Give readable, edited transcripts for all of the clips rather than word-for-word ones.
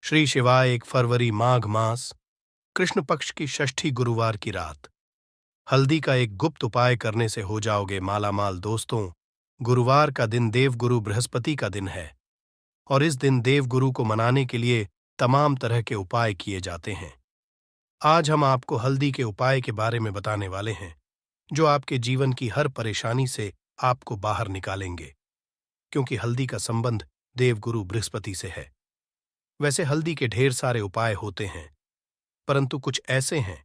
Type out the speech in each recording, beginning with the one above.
श्री शिवाय 1 फरवरी माघ मास कृष्ण पक्ष की षष्ठी गुरुवार की रात। हल्दी का एक गुप्त उपाय करने से हो जाओगे मालामाल। दोस्तों, गुरुवार का दिन देवगुरु बृहस्पति का दिन है और इस दिन देवगुरु को मनाने के लिए तमाम तरह के उपाय किए जाते हैं। आज हम आपको हल्दी के उपाय के बारे में बताने वाले हैं जो आपके जीवन की हर परेशानी से आपको बाहर निकालेंगे, क्योंकि हल्दी का संबंध देवगुरु बृहस्पति से है। वैसे हल्दी के ढेर सारे उपाय होते हैं, परंतु कुछ ऐसे हैं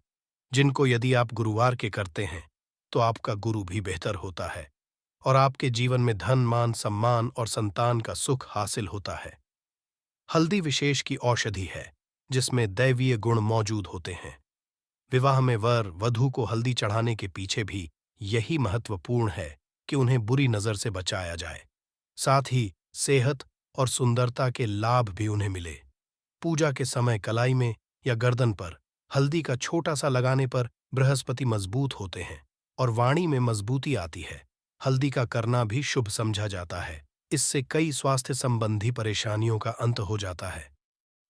जिनको यदि आप गुरुवार के करते हैं तो आपका गुरु भी बेहतर होता है और आपके जीवन में धन, मान, सम्मान और संतान का सुख हासिल होता है। हल्दी विशेष की औषधि है जिसमें दैवीय गुण मौजूद होते हैं। विवाह में वर वधू को हल्दी चढ़ाने के पीछे भी यही महत्वपूर्ण है कि उन्हें बुरी नजर से बचाया जाए, साथ ही सेहत और सुंदरता के लाभ भी उन्हें मिले। पूजा के समय कलाई में या गर्दन पर हल्दी का छोटा सा लगाने पर बृहस्पति मजबूत होते हैं और वाणी में मजबूती आती है। हल्दी का करना भी शुभ समझा जाता है। इससे कई स्वास्थ्य संबंधी परेशानियों का अंत हो जाता है।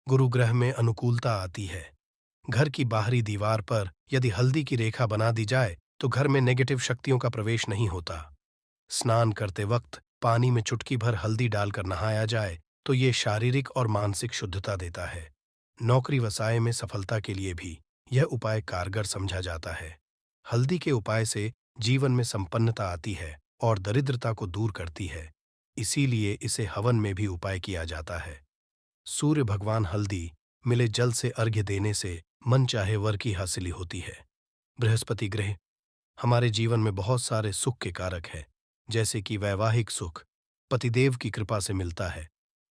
गुरुग्रह में अनुकूलता आती है। घर की बाहरी दीवार पर यदि हल्दी की रेखा बना दी जाए तो घर में नेगेटिव शक्तियों का प्रवेश नहीं होता। स्नान करते वक्त पानी में चुटकी भर हल्दी डालकर नहाया जाए तो ये शारीरिक और मानसिक शुद्धता देता है। नौकरी व्यवसाय में सफलता के लिए भी यह उपाय कारगर समझा जाता है। हल्दी के उपाय से जीवन में संपन्नता आती है और दरिद्रता को दूर करती है, इसीलिए इसे हवन में भी उपाय किया जाता है। सूर्य भगवान हल्दी मिले जल से अर्घ्य देने से मन चाहे वर की हासिली होती है। बृहस्पति ग्रह हमारे जीवन में बहुत सारे सुख के कारक है, जैसे कि वैवाहिक सुख पतिदेव की कृपा से मिलता है,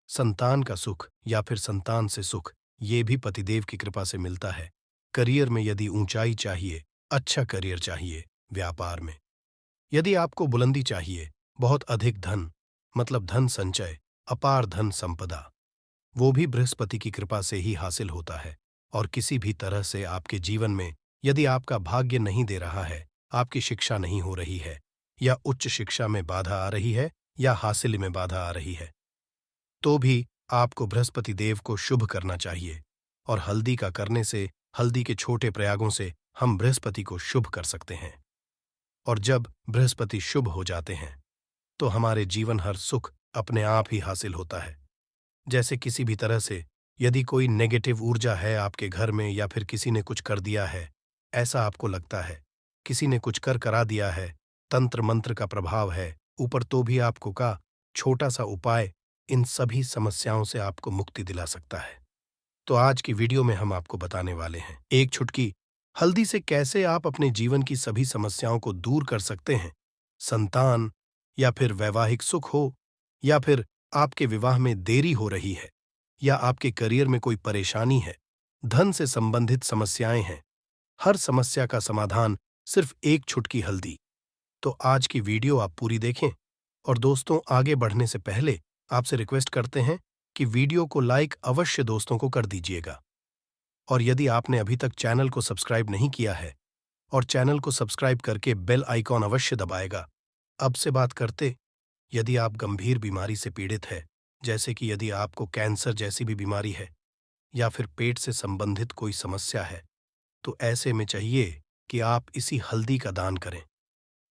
संतान का सुख या फिर संतान से सुख ये भी पतिदेव की कृपा से मिलता है। करियर में यदि ऊंचाई चाहिए, अच्छा करियर चाहिए, व्यापार में यदि आपको बुलंदी चाहिए, बहुत अधिक धन मतलब धन संचय, अपार धन संपदा, वो भी बृहस्पति की कृपा से ही हासिल होता है। और किसी भी तरह से आपके जीवन में यदि आपका भाग्य नहीं दे रहा है, आपकी शिक्षा नहीं हो रही है या उच्च शिक्षा में बाधा आ रही है या हासिल में बाधा आ रही है, तो भी आपको बृहस्पति देव को शुभ करना चाहिए। और हल्दी का करने से, हल्दी के छोटे प्रयागों से हम बृहस्पति को शुभ कर सकते हैं। और जब बृहस्पति शुभ हो जाते हैं तो हमारे जीवन हर सुख अपने आप ही हासिल होता है। जैसे किसी भी तरह से यदि कोई नेगेटिव ऊर्जा है आपके घर में या फिर किसी ने कुछ कर दिया है, ऐसा आपको लगता है, किसी ने कुछ कर करा दिया है, तंत्र मंत्र का प्रभाव है ऊपर, तो भी आपको का छोटा सा उपाय इन सभी समस्याओं से आपको मुक्ति दिला सकता है। तो आज की वीडियो में हम आपको बताने वाले हैं एक छुटकी हल्दी से कैसे आप अपने जीवन की सभी समस्याओं को दूर कर सकते हैं। संतान या फिर वैवाहिक सुख हो, या फिर आपके विवाह में देरी हो रही है, या आपके करियर में कोई परेशानी है, धन से संबंधित समस्याएं हैं, हर समस्या का समाधान सिर्फ एक छुटकी हल्दी। तो आज की वीडियो आप पूरी देखें। और दोस्तों, आगे बढ़ने से पहले आपसे रिक्वेस्ट करते हैं कि वीडियो को लाइक अवश्य दोस्तों को कर दीजिएगा। और यदि आपने अभी तक चैनल को सब्सक्राइब नहीं किया है और चैनल को सब्सक्राइब करके बेल आइकॉन अवश्य दबाएगा। अब से बात करते, यदि आप गंभीर बीमारी से पीड़ित है, जैसे कि यदि आपको कैंसर जैसी भी बीमारी है या फिर पेट से संबंधित कोई समस्या है, तो ऐसे में चाहिए कि आप इसी हल्दी का दान करें।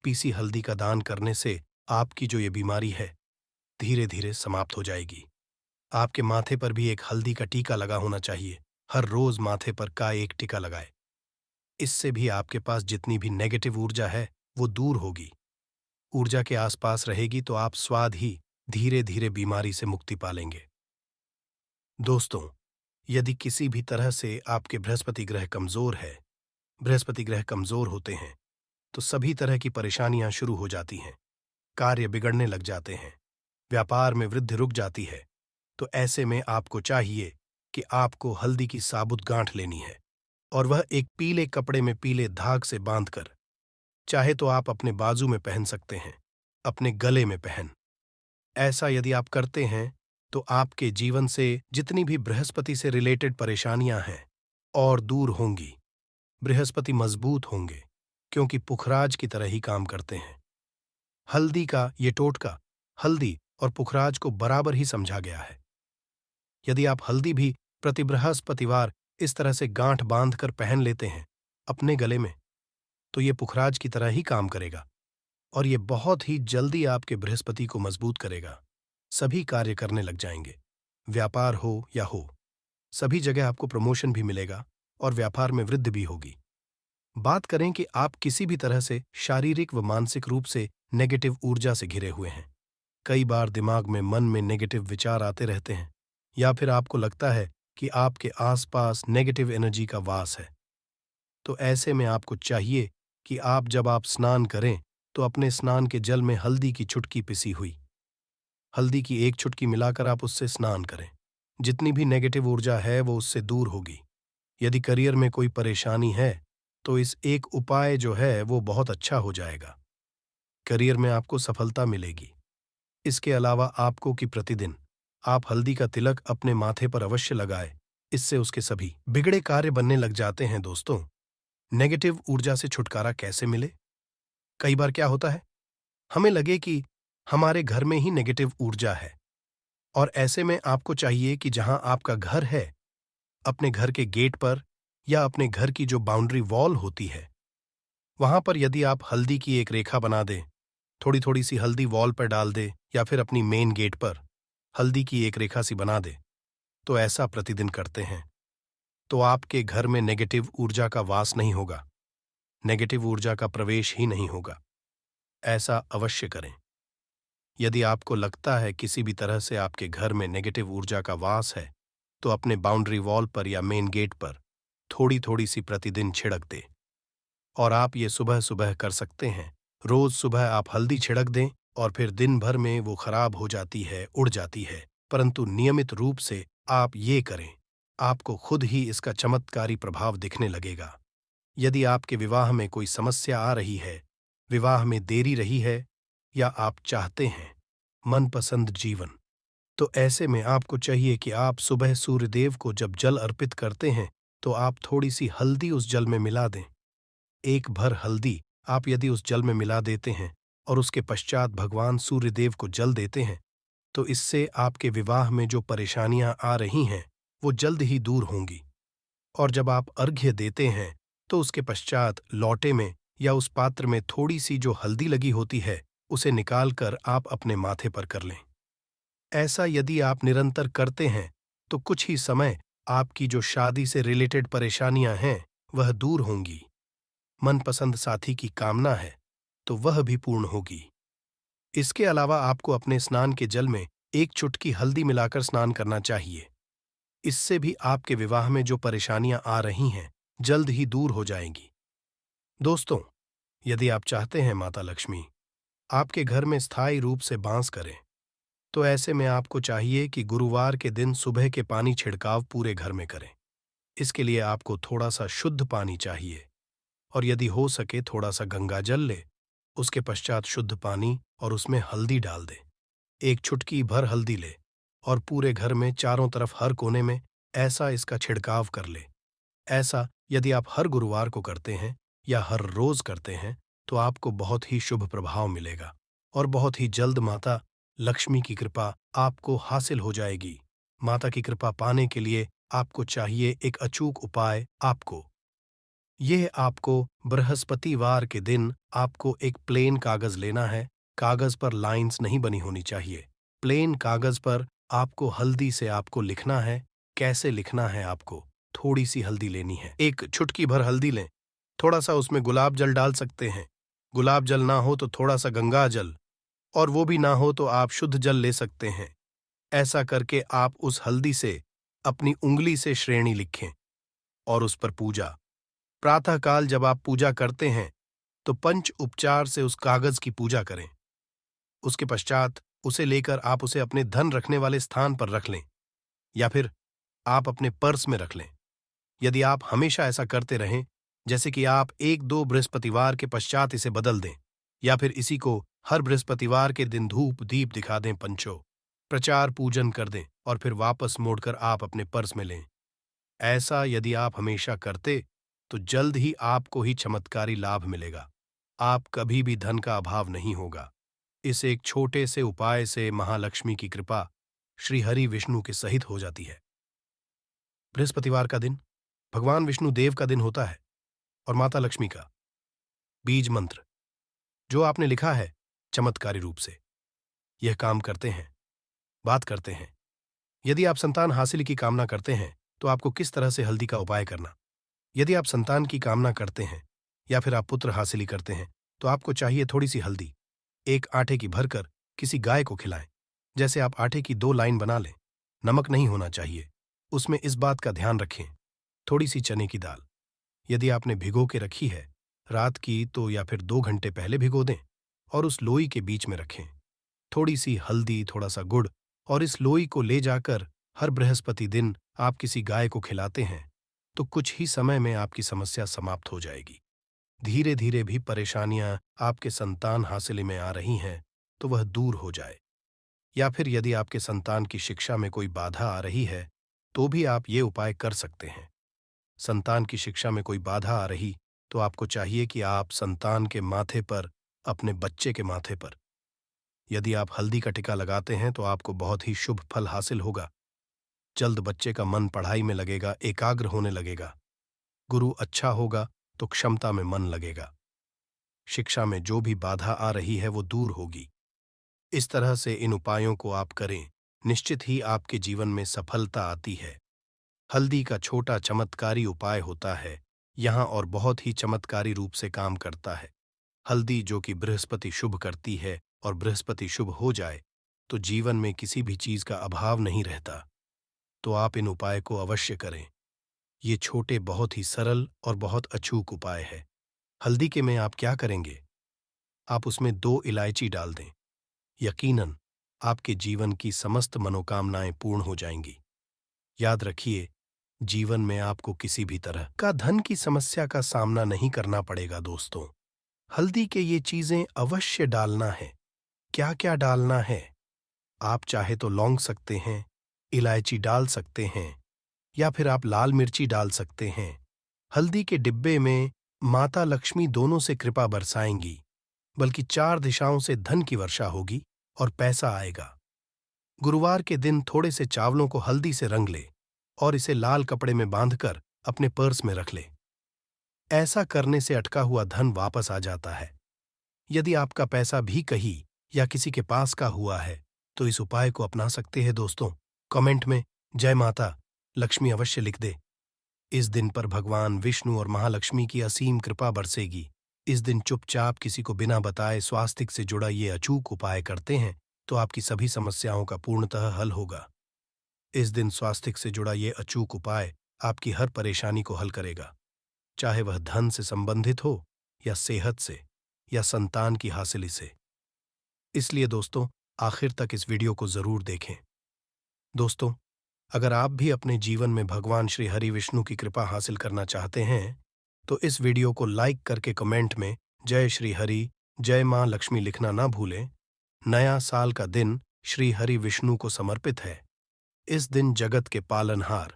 पीसी हल्दी का दान करने से आपकी जो ये बीमारी है धीरे धीरे समाप्त हो जाएगी। आपके माथे पर भी एक हल्दी का टीका लगा होना चाहिए। हर रोज माथे पर का एक टीका लगाए। इससे भी आपके पास जितनी भी नेगेटिव ऊर्जा है वो दूर होगी। ऊर्जा के आसपास रहेगी तो आप स्वाद ही धीरे धीरे बीमारी से मुक्ति पालेंगे। दोस्तों, यदि किसी भी तरह से आपके बृहस्पति ग्रह कमजोर है, बृहस्पति ग्रह कमजोर होते हैं तो सभी तरह की परेशानियां शुरू हो जाती हैं, कार्य बिगड़ने लग जाते हैं, व्यापार में वृद्धि रुक जाती है। तो ऐसे में आपको चाहिए कि आपको हल्दी की साबुत गांठ लेनी है और वह एक पीले कपड़े में पीले धाग से बांधकर, चाहे तो आप अपने बाजू में पहन सकते हैं, अपने गले में पहन। ऐसा यदि आप करते हैं तो आपके जीवन से जितनी भी बृहस्पति से रिलेटेड परेशानियां हैं और दूर होंगी। बृहस्पति मजबूत होंगे क्योंकि पुखराज की तरह ही काम करते हैं। हल्दी का ये टोटका हल्दी और पुखराज को बराबर ही समझा गया है। यदि आप हल्दी भी प्रति बृहस्पतिवार इस तरह से गांठ बांध कर पहन लेते हैं अपने गले में, तो ये पुखराज की तरह ही काम करेगा और ये बहुत ही जल्दी आपके बृहस्पति को मजबूत करेगा। सभी कार्य करने लग जाएंगे, व्यापार हो या हो, सभी जगह आपको प्रमोशन भी मिलेगा और व्यापार में वृद्धि भी होगी। बात करें कि आप किसी भी तरह से शारीरिक व मानसिक रूप से नेगेटिव ऊर्जा से घिरे हुए हैं। कई बार दिमाग में मन में नेगेटिव विचार आते रहते हैं, या फिर आपको लगता है कि आपके आसपास नेगेटिव एनर्जी का वास है। तो ऐसे में आपको चाहिए कि जब आप स्नान करें तो अपने स्नान के जल में हल्दी की चुटकी पिसी हुई, हल्दी की एक चुटकी मिलाकर आप उससे स्नान करें। जितनी भी नेगेटिव ऊर्जा है वो उससे दूर होगी। यदि करियर में कोई परेशानी है तो इस एक उपाय जो है वो बहुत अच्छा हो जाएगा। करियर में आपको सफलता मिलेगी। इसके अलावा आपको कि प्रतिदिन आप हल्दी का तिलक अपने माथे पर अवश्य लगाए, इससे उसके सभी बिगड़े कार्य बनने लग जाते हैं। दोस्तों, नेगेटिव ऊर्जा से छुटकारा कैसे मिले? कई बार क्या होता है, हमें लगे कि हमारे घर में ही नेगेटिव ऊर्जा है, और ऐसे में आपको चाहिए कि जहां आपका घर है, अपने घर के गेट पर या अपने घर की जो बाउंड्री वॉल होती है, वहां पर यदि आप हल्दी की एक रेखा बना दें, थोड़ी थोड़ी सी हल्दी वॉल पर डाल दे या फिर अपनी मेन गेट पर हल्दी की एक रेखा सी बना दे, तो ऐसा प्रतिदिन करते हैं तो आपके घर में नेगेटिव ऊर्जा का वास नहीं होगा, नेगेटिव ऊर्जा का प्रवेश ही नहीं होगा। ऐसा अवश्य करें। यदि आपको लगता है किसी भी तरह से आपके घर में नेगेटिव ऊर्जा का वास है, तो अपने बाउंड्री वॉल पर या मेन गेट पर थोड़ी थोड़ी सी प्रतिदिन छिड़क दे। और आप ये सुबह सुबह कर सकते हैं। रोज सुबह आप हल्दी छिड़क दें और फिर दिन भर में वो खराब हो जाती है, उड़ जाती है, परंतु नियमित रूप से आप ये करें, आपको खुद ही इसका चमत्कारी प्रभाव दिखने लगेगा। यदि आपके विवाह में कोई समस्या आ रही है, विवाह में देरी रही है, या आप चाहते हैं मनपसंद जीवन, तो ऐसे में आपको चाहिए कि आप सुबह सूर्यदेव को जब जल अर्पित करते हैं तो आप थोड़ी सी हल्दी उस जल में मिला दें। एक भर हल्दी आप यदि उस जल में मिला देते हैं और उसके पश्चात भगवान सूर्यदेव को जल देते हैं, तो इससे आपके विवाह में जो परेशानियां आ रही हैं वो जल्द ही दूर होंगी। और जब आप अर्घ्य देते हैं तो उसके पश्चात लौटे में या उस पात्र में थोड़ी सी जो हल्दी लगी होती है उसे निकालकर आप अपने माथे पर कर लें। ऐसा यदि आप निरंतर करते हैं तो कुछ ही समय आपकी जो शादी से रिलेटेड परेशानियां हैं वह दूर होंगी। मनपसंद साथी की कामना है तो वह भी पूर्ण होगी। इसके अलावा आपको अपने स्नान के जल में एक चुटकी हल्दी मिलाकर स्नान करना चाहिए। इससे भी आपके विवाह में जो परेशानियां आ रही हैं जल्द ही दूर हो जाएंगी। दोस्तों, यदि आप चाहते हैं माता लक्ष्मी आपके घर में स्थायी रूप से वास करें, तो ऐसे में आपको चाहिए कि गुरुवार के दिन सुबह के पानी छिड़काव पूरे घर में करें। इसके लिए आपको थोड़ा सा शुद्ध पानी चाहिए, और यदि हो सके थोड़ा सा गंगा जल ले, उसके पश्चात शुद्ध पानी और उसमें हल्दी डाल दे। एक चुटकी भर हल्दी ले और पूरे घर में चारों तरफ हर कोने में ऐसा इसका छिड़काव कर ले। ऐसा यदि आप हर गुरुवार को करते हैं या हर रोज करते हैं तो आपको बहुत ही शुभ प्रभाव मिलेगा और बहुत ही जल्द माता लक्ष्मी की कृपा आपको हासिल हो जाएगी। माता की कृपा पाने के लिए आपको चाहिए एक अचूक उपाय। आपको बृहस्पतिवार के दिन आपको एक प्लेन कागज लेना है। कागज पर लाइंस नहीं बनी होनी चाहिए। प्लेन कागज पर आपको हल्दी से आपको लिखना है। कैसे लिखना है? आपको थोड़ी सी हल्दी लेनी है, एक चुटकी भर हल्दी लें, थोड़ा सा उसमें गुलाब जल डाल सकते हैं। गुलाब जल ना हो तो थोड़ा सा गंगा जल, और वो भी ना हो तो आप शुद्ध जल ले सकते हैं। ऐसा करके आप उस हल्दी से अपनी उंगली से श्रेणी लिखें और उस पर पूजा। प्रातःकाल जब आप पूजा करते हैं तो पंच उपचार से उस कागज की पूजा करें। उसके पश्चात उसे लेकर आप उसे अपने धन रखने वाले स्थान पर रख लें, या फिर आप अपने पर्स में रख लें। यदि आप हमेशा ऐसा करते रहें, जैसे कि आप 1-2 बृहस्पतिवार के पश्चात इसे बदल दें, या फिर इसी को हर बृहस्पतिवार के दिन धूप दीप दिखा दें, पंचो प्रचार पूजन कर दें और फिर वापस मोड़कर आप अपने पर्स में लें। ऐसा यदि आप हमेशा करते तो जल्द ही आपको ही चमत्कारी लाभ मिलेगा। आप कभी भी धन का अभाव नहीं होगा। इस एक छोटे से उपाय से महालक्ष्मी की कृपा श्री हरि विष्णु के सहित हो जाती है। बृहस्पतिवार का दिन भगवान विष्णु देव का दिन होता है और माता लक्ष्मी का। बीज मंत्र जो आपने लिखा है चमत्कारी रूप से यह काम करते हैं, बात करते हैं। यदि आप संतान हासिल की कामना करते हैं तो आपको किस तरह से हल्दी का उपाय करना। यदि आप संतान की कामना करते हैं या फिर आप पुत्र हासिल करते हैं तो आपको चाहिए थोड़ी सी हल्दी एक आटे की भरकर किसी गाय को खिलाएं। जैसे आप आटे की 2 लाइन बना लें। नमक नहीं होना चाहिए, उसमें इस बात का ध्यान रखें। थोड़ी सी चने की दाल यदि आपने भिगो के रखी है रात की तो या फिर 2 घंटे पहले भिगो दें और उस लोई के बीच में रखें। थोड़ी सी हल्दी, थोड़ा सा गुड़ और इस लोई को ले जाकर हर बृहस्पति दिन आप किसी गाय को खिलाते हैं तो कुछ ही समय में आपकी समस्या समाप्त हो जाएगी। धीरे धीरे भी परेशानियां आपके संतान हासिल में आ रही हैं तो वह दूर हो जाए। या फिर यदि आपके संतान की शिक्षा में कोई बाधा आ रही है तो भी आप ये उपाय कर सकते हैं। संतान की शिक्षा में कोई बाधा आ रही तो आपको चाहिए कि आप संतान के माथे पर, अपने बच्चे के माथे पर यदि आप हल्दी का टिका लगाते हैं तो आपको बहुत ही शुभ फल हासिल होगा। जल्द बच्चे का मन पढ़ाई में लगेगा, एकाग्र होने लगेगा। गुरु अच्छा होगा तो क्षमता में मन लगेगा। शिक्षा में जो भी बाधा आ रही है वो दूर होगी। इस तरह से इन उपायों को आप करें, निश्चित ही आपके जीवन में सफलता आती है। हल्दी का छोटा चमत्कारी उपाय होता है यहाँ और बहुत ही चमत्कारी रूप से काम करता है। हल्दी जो कि बृहस्पति शुभ करती है और बृहस्पति शुभ हो जाए तो जीवन में किसी भी चीज का अभाव नहीं रहता। तो आप इन उपाय को अवश्य करें। ये छोटे बहुत ही सरल और बहुत अचूक उपाय है। हल्दी के में आप क्या करेंगे, आप उसमें 2 इलायची डाल दें। यकीनन आपके जीवन की समस्त मनोकामनाएं पूर्ण हो जाएंगी। याद रखिए, जीवन में आपको किसी भी तरह का धन की समस्या का सामना नहीं करना पड़ेगा दोस्तों। हल्दी के ये चीजें अवश्य डालना है। क्या क्या डालना है, आप चाहे तो लौंग सकते हैं, इलायची डाल सकते हैं या फिर आप लाल मिर्ची डाल सकते हैं। हल्दी के डिब्बे में माता लक्ष्मी दोनों से कृपा बरसाएंगी, बल्कि 4 दिशाओं से धन की वर्षा होगी और पैसा आएगा। गुरुवार के दिन थोड़े से चावलों को हल्दी से रंग ले और इसे लाल कपड़े में बांधकर अपने पर्स में रख ले। ऐसा करने से अटका हुआ धन वापस आ जाता है। यदि आपका पैसा भी कहीं या किसी के पास का हुआ है तो इस उपाय को अपना सकते हैं दोस्तों। कमेंट में जय माता लक्ष्मी अवश्य लिख दे। इस दिन पर भगवान विष्णु और महालक्ष्मी की असीम कृपा बरसेगी। इस दिन चुपचाप किसी को बिना बताए स्वास्थ्य से जुड़ा ये अचूक उपाय करते हैं तो आपकी सभी समस्याओं का पूर्णतः हल होगा। इस दिन स्वास्थ्य से जुड़ा ये अचूक उपाय आपकी हर परेशानी को हल करेगा, चाहे वह धन से संबंधित हो या सेहत से या संतान की हासिली से। इसलिए दोस्तों आखिर तक इस वीडियो को जरूर देखें। दोस्तों, अगर आप भी अपने जीवन में भगवान श्री हरि विष्णु की कृपा हासिल करना चाहते हैं तो इस वीडियो को लाइक करके कमेंट में जय श्री हरि, जय मां लक्ष्मी लिखना ना भूलें। नया साल का दिन श्री हरि विष्णु को समर्पित है। इस दिन जगत के पालनहार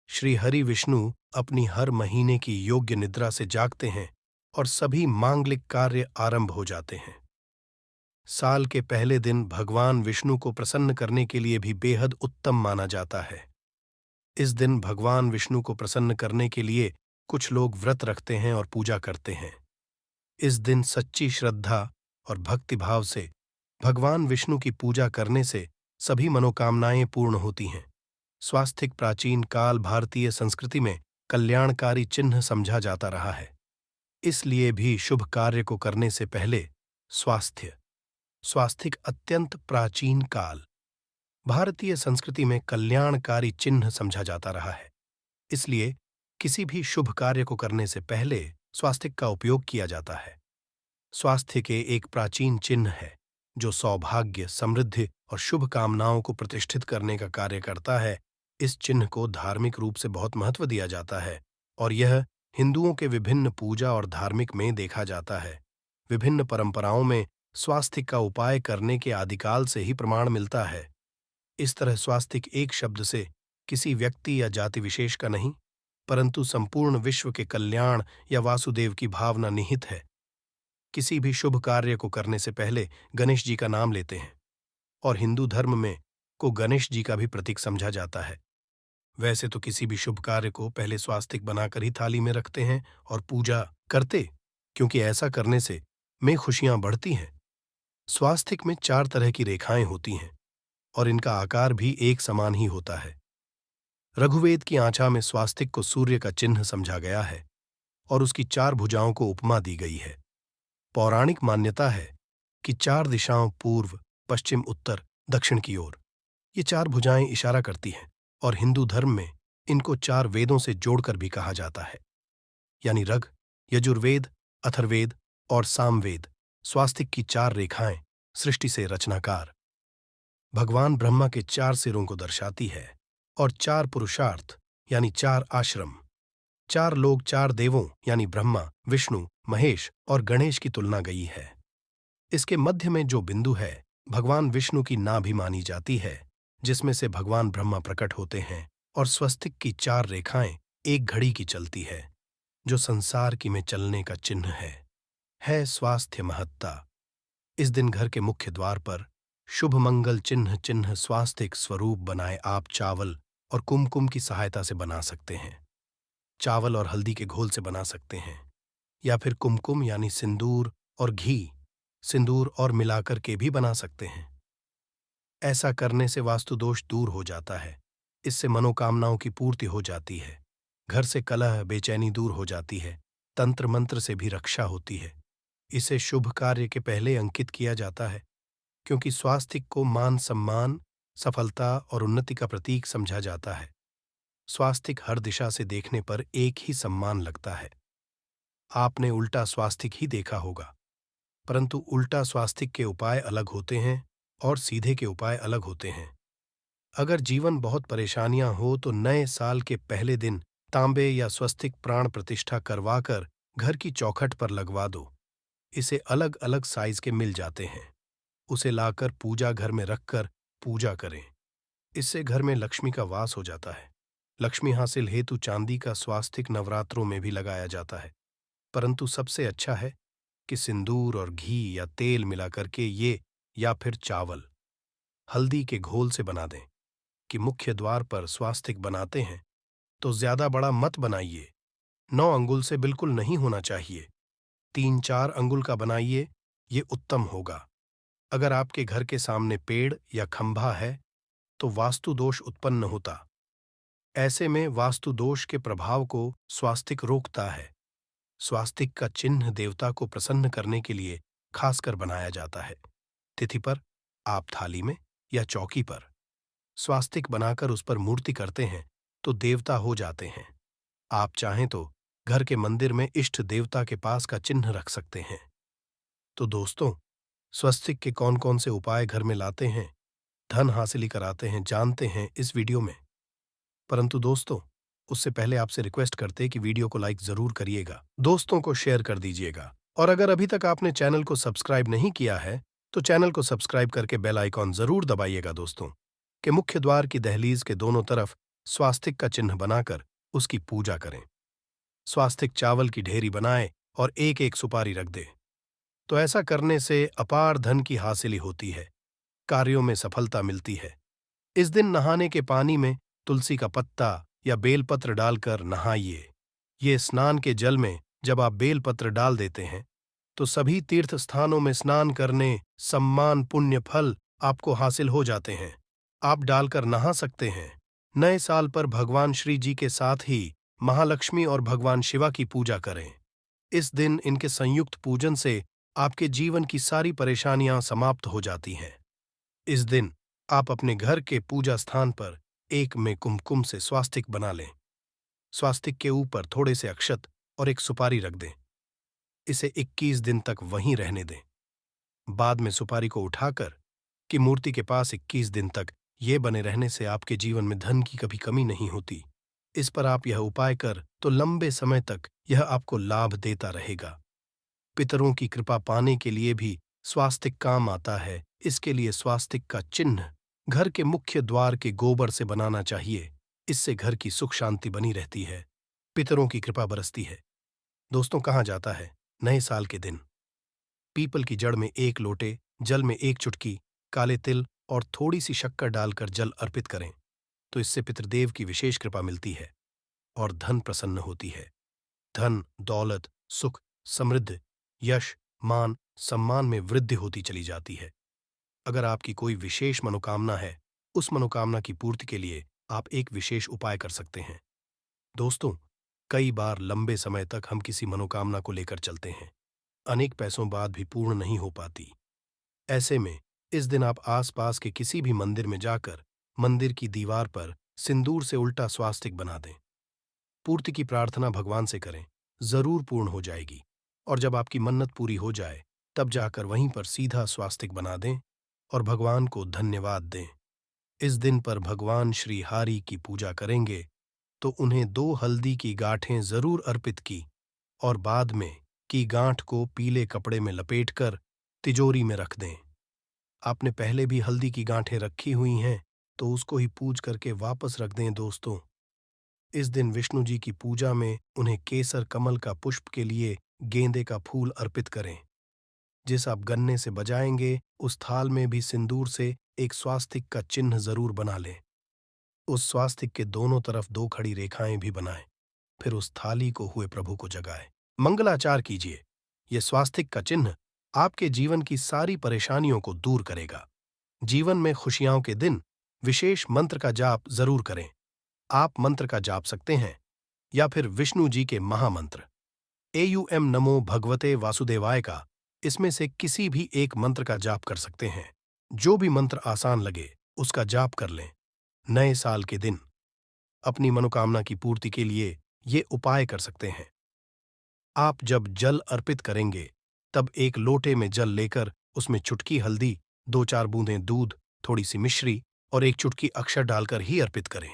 श्री हरि विष्णु अपनी हर महीने की योग्य निद्रा से जागते हैं और सभी मांगलिक कार्य आरंभ हो जाते हैं। साल के पहले दिन भगवान विष्णु को प्रसन्न करने के लिए भी बेहद उत्तम माना जाता है। इस दिन भगवान विष्णु को प्रसन्न करने के लिए कुछ लोग व्रत रखते हैं और पूजा करते हैं। इस दिन सच्ची श्रद्धा और भक्तिभाव से भगवान विष्णु की पूजा करने से सभी मनोकामनाएं पूर्ण होती हैं। स्वास्थिक प्राचीन काल भारतीय संस्कृति में कल्याणकारी चिन्ह समझा जाता रहा है। इसलिए भी शुभ कार्य को करने से पहले स्वास्थिक अत्यंत प्राचीन काल भारतीय संस्कृति में कल्याणकारी चिन्ह समझा जाता रहा है। इसलिए किसी भी शुभ कार्य को करने से पहले स्वास्तिक का उपयोग किया जाता है। स्वास्थ्य के एक प्राचीन चिन्ह है जो सौभाग्य, समृद्धि और शुभ कामनाओं को प्रतिष्ठित करने का कार्य करता है। इस चिन्ह को धार्मिक रूप से बहुत महत्व दिया जाता है और यह हिंदुओं के विभिन्न पूजा और धार्मिक में देखा जाता है। विभिन्न परंपराओं में स्वास्तिक का उपाय करने के आदिकाल से ही प्रमाण मिलता है। इस तरह स्वास्तिक एक शब्द से किसी व्यक्ति या जाति विशेष का नहीं, परंतु संपूर्ण विश्व के कल्याण या वासुदेव की भावना निहित है। किसी भी शुभ कार्य को करने से पहले गणेश जी का नाम लेते हैं और हिंदू धर्म में को गणेश जी का भी प्रतीक समझा जाता है। वैसे तो किसी भी शुभ कार्य को पहले स्वास्तिक बनाकर ही थाली में रखते हैं और पूजा करते, क्योंकि ऐसा करने से में खुशियां बढ़ती हैं। स्वास्तिक में 4 तरह की रेखाएं होती हैं और इनका आकार भी एक समान ही होता है। रघुवेद की आँचा में स्वास्तिक को सूर्य का चिन्ह समझा गया है और उसकी 4 भुजाओं को उपमा दी गई है। पौराणिक मान्यता है कि 4 दिशाओं पूर्व, पश्चिम, उत्तर, दक्षिण की ओर ये 4 भुजाएं इशारा करती हैं और हिंदू धर्म में इनको 4 वेदों से जोड़कर भी कहा जाता है, यानी ऋग, यजुर्वेद, अथर्ववेद और सामवेद। स्वास्तिक की 4 रेखाएं सृष्टि से रचनाकार भगवान ब्रह्मा के 4 सिरों को दर्शाती है और 4 पुरुषार्थ यानी 4 आश्रम, 4 लोग, 4 देवों यानी ब्रह्मा, विष्णु, महेश और गणेश की तुलना गई है। इसके मध्य में जो बिंदु है भगवान विष्णु की नाभि मानी जाती है, जिसमें से भगवान ब्रह्मा प्रकट होते हैं, और स्वस्तिक की 4 रेखाएं एक घड़ी की चलती है, जो संसार की में चलने का चिन्ह है स्वास्थ्य महत्ता। इस दिन घर के मुख्य द्वार पर शुभ मंगल चिन्ह स्वास्तिक स्वरूप बनाए आप चावल और कुमकुम की सहायता से बना सकते हैं। चावल और हल्दी के घोल से बना सकते हैं, या फिर कुमकुम यानी सिंदूर और घी, सिंदूर और मिलाकर के भी बना सकते हैं। ऐसा करने से वास्तु दोष दूर हो जाता है, इससे मनोकामनाओं की पूर्ति हो जाती है, घर से कलह बेचैनी दूर हो जाती है, तंत्र मंत्र से भी रक्षा होती है। इसे शुभ कार्य के पहले अंकित किया जाता है, क्योंकि स्वास्तिक को मान सम्मान, सफलता और उन्नति का प्रतीक समझा जाता है। स्वास्तिक हर दिशा से देखने पर एक ही सम्मान लगता है। आपने उल्टा स्वास्तिक ही देखा होगा, परंतु उल्टा स्वास्तिक के उपाय अलग होते हैं और सीधे के उपाय अलग होते हैं। अगर जीवन बहुत परेशानियां हो तो नए साल के पहले दिन तांबे या स्वस्तिक प्राण प्रतिष्ठा करवाकर घर की चौखट पर लगवा दो। इसे अलग अलग साइज के मिल जाते हैं। उसे लाकर पूजा घर में रखकर पूजा करें। इससे घर में लक्ष्मी का वास हो जाता है। लक्ष्मी हासिल हेतु चांदी का स्वास्तिक नवरात्रों में भी लगाया जाता है, परंतु सबसे अच्छा है कि सिंदूर और घी या तेल मिलाकर के ये, या फिर चावल हल्दी के घोल से बना दें। कि मुख्य द्वार पर स्वास्तिक बनाते हैं तो ज्यादा बड़ा मत बनाइए। 9 अंगुल से बिल्कुल नहीं होना चाहिए। 3-4 अंगुल का बनाइए, ये उत्तम होगा। अगर आपके घर के सामने पेड़ या खंभा है तो वास्तु दोष उत्पन्न होता। ऐसे में वास्तु दोष के प्रभाव को स्वास्तिक रोकता है। स्वास्तिक का चिन्ह देवता को प्रसन्न करने के लिए खासकर बनाया जाता है। तिथि पर आप थाली में या चौकी पर स्वास्तिक बनाकर उस पर मूर्ति करते हैं तो देवता हो जाते हैं। आप चाहें तो घर के मंदिर में इष्ट देवता के पास का चिन्ह रख सकते हैं। तो दोस्तों, स्वस्तिक के कौन कौन से उपाय घर में लाते हैं, धन हासिल कराते हैं, जानते हैं इस वीडियो में। परंतु दोस्तों, उससे पहले आपसे रिक्वेस्ट करते कि वीडियो को लाइक जरूर करिएगा, दोस्तों को शेयर कर दीजिएगा, और अगर अभी तक आपने चैनल को सब्सक्राइब नहीं किया है तो चैनल को सब्सक्राइब करके बेल आइकॉन जरूर दबाइएगा दोस्तों, कि मुख्य द्वार की दहलीज के दोनों तरफ स्वास्तिक का चिन्ह बनाकर उसकी पूजा करें। स्वास्तिक चावल की ढेरी बनाए और एक एक सुपारी रख दे। तो ऐसा करने से अपार धन की हासिली होती है, कार्यों में सफलता मिलती है। इस दिन नहाने के पानी में तुलसी का पत्ता या बेलपत्र डालकर नहाइए। ये स्नान के जल में जब आप बेलपत्र डाल देते हैं तो सभी तीर्थ स्थानों में स्नान करने सम्मान पुण्य फल आपको हासिल हो जाते हैं। आप डालकर नहा सकते हैं। नए साल पर भगवान श्री जी के साथ ही महालक्ष्मी और भगवान शिवा की पूजा करें। इस दिन इनके संयुक्त पूजन से आपके जीवन की सारी परेशानियां समाप्त हो जाती हैं। इस दिन आप अपने घर के पूजा स्थान पर एक में कुमकुम से स्वास्तिक बना लें। स्वास्तिक के ऊपर थोड़े से अक्षत और एक सुपारी रख दें। इसे 21 दिन तक वहीं रहने दें। बाद में सुपारी को उठाकर कि मूर्ति के पास 21 दिन तक ये बने रहने से आपके जीवन में धन की कभी कमी नहीं होती। इस पर आप यह उपाय कर तो लंबे समय तक यह आपको लाभ देता रहेगा। पितरों की कृपा पाने के लिए भी स्वास्तिक काम आता है। इसके लिए स्वास्तिक का चिन्ह घर के मुख्य द्वार के गोबर से बनाना चाहिए। इससे घर की सुख शांति बनी रहती है, पितरों की कृपा बरसती है। दोस्तों, कहा जाता है नए साल के दिन पीपल की जड़ में 1 लोटे जल में 1 चुटकी काले तिल और थोड़ी सी शक्कर डालकर जल अर्पित करें। तो इससे पितृदेव की विशेष कृपा मिलती है और धन प्रसन्न होती है। धन, दौलत, सुख, समृद्धि, यश, मान, सम्मान में वृद्धि होती चली जाती है। अगर आपकी कोई विशेष मनोकामना है, उस मनोकामना की पूर्ति के लिए आप एक विशेष उपाय कर सकते हैं। दोस्तों, कई बार लंबे समय तक हम किसी मनोकामना को लेकर चलते हैं, अनेक पैसों बाद भी पूर्ण नहीं हो पाती। ऐसे में इस दिन आप आसपास के किसी भी मंदिर में जाकर मंदिर की दीवार पर सिंदूर से उल्टा स्वास्तिक बना दें। पूर्ति की प्रार्थना भगवान से करें, जरूर पूर्ण हो जाएगी। और जब आपकी मन्नत पूरी हो जाए, तब जाकर वहीं पर सीधा स्वास्तिक बना दें और भगवान को धन्यवाद दें। इस दिन पर भगवान श्री हरि की पूजा करेंगे तो उन्हें 2 हल्दी की गांठें जरूर अर्पित की और बाद में की गांठ को पीले कपड़े में लपेटकर तिजोरी में रख दें। आपने पहले भी हल्दी की गांठें रखी हुई हैं तो उसको ही पूज करके वापस रख दें। दोस्तों, इस दिन विष्णु जी की पूजा में उन्हें केसर कमल का पुष्प के लिए गेंदे का फूल अर्पित करें। जिस आप गन्ने से बजाएंगे, उस थाल में भी सिंदूर से एक स्वास्तिक का चिन्ह जरूर बना लें। उस स्वास्तिक के दोनों तरफ 2 खड़ी रेखाएं भी बनाएं। फिर उस थाली को हुए प्रभु को जगाएं। मंगलाचार कीजिए। यह स्वास्तिक का चिन्ह आपके जीवन की सारी परेशानियों को दूर करेगा। जीवन में खुशियों के दिन विशेष मंत्र का जाप जरूर करें। आप मंत्र का जाप सकते हैं या फिर विष्णु जी के महामंत्र एयूएम नमो भगवते वासुदेवाय का, इसमें से किसी भी एक मंत्र का जाप कर सकते हैं। जो भी मंत्र आसान लगे उसका जाप कर लें। नए साल के दिन अपनी मनोकामना की पूर्ति के लिए ये उपाय कर सकते हैं। आप जब जल अर्पित करेंगे तब एक लोटे में जल लेकर उसमें चुटकी हल्दी, 2-4 बूंदें दूध, थोड़ी सी मिश्री और एक चुटकी अक्षर डालकर ही अर्पित करें।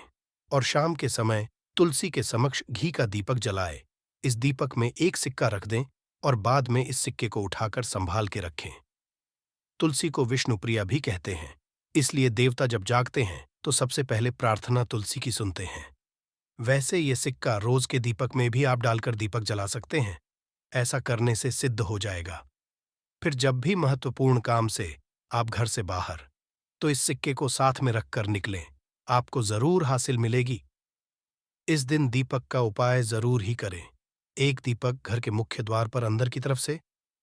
और शाम के समय तुलसी के समक्ष घी का दीपक जलाएं। इस दीपक में एक सिक्का रख दें और बाद में इस सिक्के को उठाकर संभाल के रखें। तुलसी को विष्णु प्रिया भी कहते हैं, इसलिए देवता जब जागते हैं तो सबसे पहले प्रार्थना तुलसी की सुनते हैं। वैसे ये सिक्का रोज के दीपक में भी आप डालकर दीपक जला सकते हैं। ऐसा करने से सिद्ध हो जाएगा। फिर जब भी महत्वपूर्ण काम से आप घर से बाहर, तो इस सिक्के को साथ में रखकर निकलें, आपको जरूर हासिल मिलेगी। इस दिन दीपक का उपाय जरूर ही करें। एक दीपक घर के मुख्य द्वार पर अंदर की तरफ से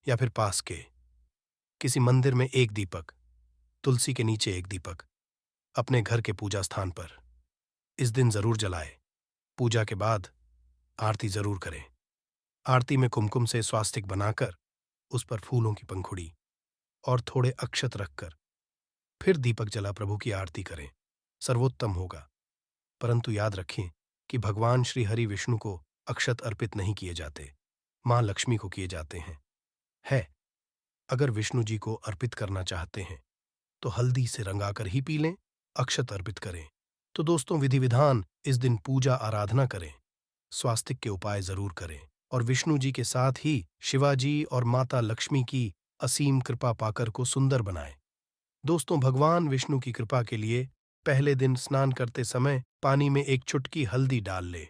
या फिर पास के किसी मंदिर में एक दीपक, तुलसी के नीचे एक दीपक, अपने घर के पूजा स्थान पर इस दिन जरूर जलाएं। पूजा के बाद आरती जरूर करें। आरती में कुमकुम से स्वास्तिक बनाकर उस पर फूलों की पंखुड़ी और थोड़े अक्षत रखकर फिर दीपक जला प्रभु की आरती करें, सर्वोत्तम होगा। परंतु याद रखें कि भगवान श्री हरि विष्णु को अक्षत अर्पित नहीं किए जाते, मां लक्ष्मी को किए जाते हैं। अगर विष्णु जी को अर्पित करना चाहते हैं तो हल्दी से रंगाकर ही पी लें, अक्षत अर्पित करें। तो दोस्तों, विधि विधान इस दिन पूजा आराधना करें, स्वास्तिक के उपाय जरूर करें और विष्णु जी के साथ ही शिवाजी और माता लक्ष्मी की असीम कृपा पाकर को सुंदर बनाएं। दोस्तों, भगवान विष्णु की कृपा के लिए पहले दिन स्नान करते समय पानी में एक चुटकी हल्दी डाल लें।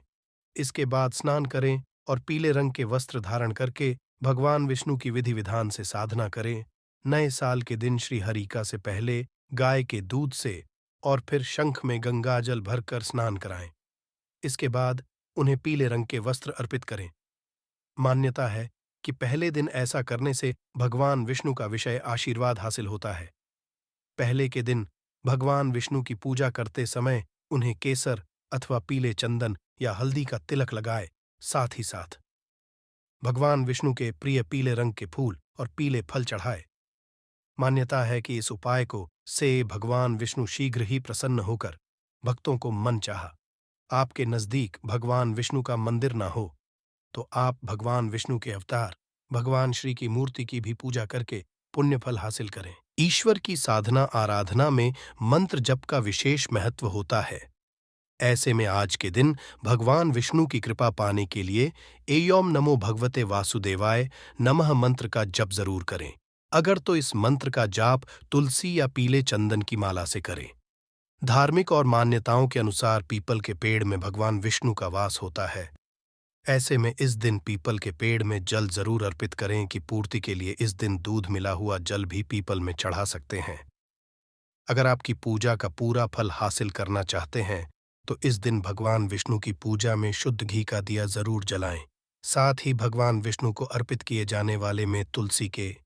इसके बाद स्नान करें और पीले रंग के वस्त्र धारण करके भगवान विष्णु की विधि विधान से साधना करें। नए साल के दिन श्री हरिका से पहले गाय के दूध से और फिर शंख में गंगाजल भरकर स्नान कराएं। इसके बाद उन्हें पीले रंग के वस्त्र अर्पित करें। मान्यता है कि पहले दिन ऐसा करने से भगवान विष्णु का विषय आशीर्वाद हासिल होता है। पहले के दिन भगवान विष्णु की पूजा करते समय उन्हें केसर अथवा पीले चंदन या हल्दी का तिलक लगाए। साथ ही साथ भगवान विष्णु के प्रिय पीले रंग के फूल और पीले फल चढ़ाए। मान्यता है कि इस उपाय को से भगवान विष्णु शीघ्र ही प्रसन्न होकर भक्तों को मन चाहा। आपके नजदीक भगवान विष्णु का मंदिर ना हो तो आप भगवान विष्णु के अवतार भगवान श्री की मूर्ति की भी पूजा करके पुण्य फल हासिल करें। ईश्वर की साधना आराधना में मंत्र जप का विशेष महत्व होता है। ऐसे में आज के दिन भगवान विष्णु की कृपा पाने के लिए एयोम नमो भगवते वासुदेवाय नमः मंत्र का जप जरूर करें। अगर तो इस मंत्र का जाप तुलसी या पीले चंदन की माला से करें। धार्मिक और मान्यताओं के अनुसार पीपल के पेड़ में भगवान विष्णु का वास होता है। ऐसे में इस दिन पीपल के पेड़ में जल जरूर अर्पित करें कि पूर्ति के लिए इस दिन दूध मिला हुआ जल भी पीपल में चढ़ा सकते हैं। अगर आपकी पूजा का पूरा फल हासिल करना चाहते हैं तो इस दिन भगवान विष्णु की पूजा में शुद्ध घी का दिया जरूर जलाएं। साथ ही भगवान विष्णु को अर्पित किए जाने वाले में तुलसी के